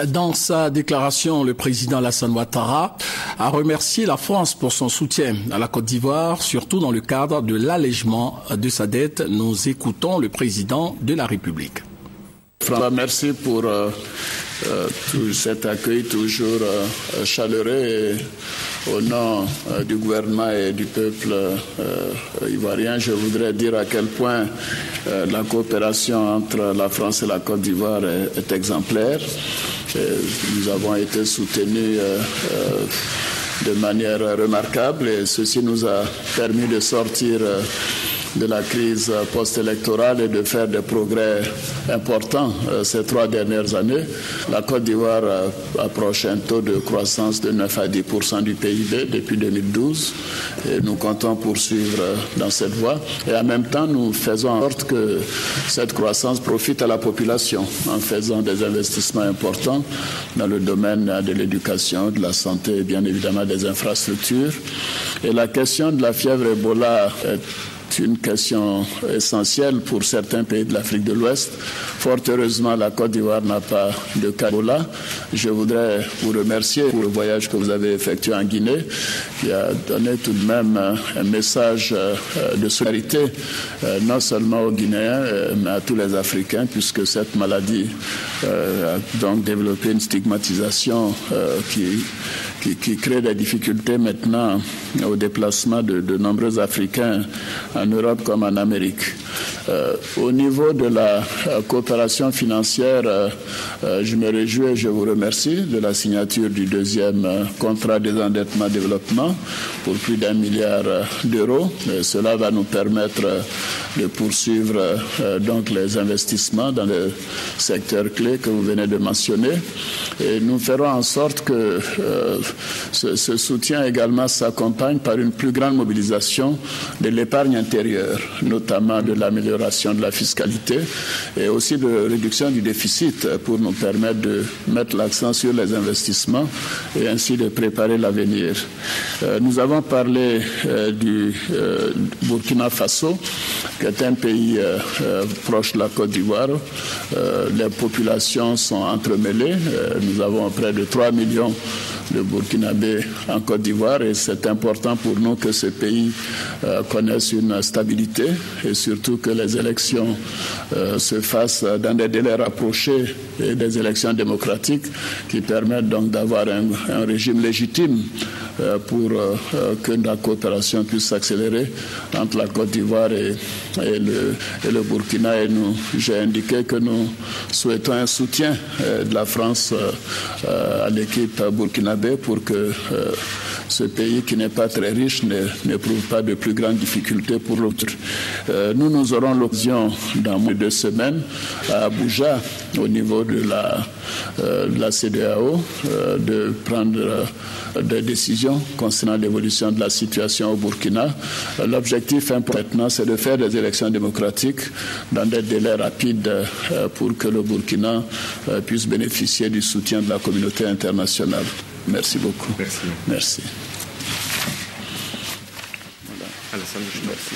Dans sa déclaration, le président Alassane Ouattara a remercié la France pour son soutien à la Côte d'Ivoire, surtout dans le cadre de l'allègement de sa dette. Nous écoutons le président de la République. Merci pour tout cet accueil toujours chaleureux. Et au nom du gouvernement et du peuple ivoirien, je voudrais dire à quel point la coopération entre la France et la Côte d'Ivoire est exemplaire. Nous avons été soutenus de manière remarquable et ceci nous a permis de sortir de la crise post-électorale et de faire des progrès importants ces 3 dernières années. La Côte d'Ivoire approche un taux de croissance de 9 à 10% du PIB depuis 2012 et nous comptons poursuivre dans cette voie. Et en même temps, nous faisons en sorte que cette croissance profite à la population en faisant des investissements importants dans le domaine de l'éducation, de la santé et bien évidemment des infrastructures. Et la question de la fièvre Ebola est une question essentielle pour certains pays de l'Afrique de l'Ouest. Fort heureusement, la Côte d'Ivoire n'a pas de cas d'Ebola. Je voudrais vous remercier pour le voyage que vous avez effectué en Guinée, qui a donné tout de même un message de solidarité, non seulement aux Guinéens, mais à tous les Africains, puisque cette maladie a donc développé une stigmatisation qui crée des difficultés maintenant au déplacement de nombreux Africains en Europe comme en Amérique. Au niveau de la coopération financière, je me réjouis et je vous remercie de la signature du 2e contrat des endettements développement pour plus d'1 milliard d'euros. Cela va nous permettre de poursuivre donc les investissements dans les secteurs clés que vous venez de mentionner. Et nous ferons en sorte que ce soutien également s'accompagne par une plus grande mobilisation de l'épargne intérieure, notamment de l'amélioration de la fiscalité et aussi de réduction du déficit pour nous permettre de mettre l'accent sur les investissements et ainsi de préparer l'avenir. Nous avons parlé du Burkina Faso, qui est un pays proche de la Côte d'Ivoire. Les populations sont entremêlées. Nous avons près de 3 millions de Burkinabés en Côte d'Ivoire et c'est important pour nous que ce pays connaisse une stabilité et surtout que les élections se fassent dans des délais rapprochés et des élections démocratiques qui permettent donc d'avoir un régime légitime pour que la coopération puisse s'accélérer entre la Côte d'Ivoire et le Burkina. Et j'ai indiqué que nous souhaitons un soutien de la France à l'équipe burkinabé pour que ce pays qui n'est pas très riche n'éprouve pas de plus grandes difficultés pour l'autre. Nous aurons l'occasion dans moins de 2 semaines à Abuja, au niveau de la CEDEAO, de prendre des décisions concernant l'évolution de la situation au Burkina. L'objectif maintenant, c'est de faire des élections démocratiques dans des délais rapides pour que le Burkina puisse bénéficier du soutien de la communauté internationale. Merci beaucoup. Merci. Merci. Voilà. Alassane, merci.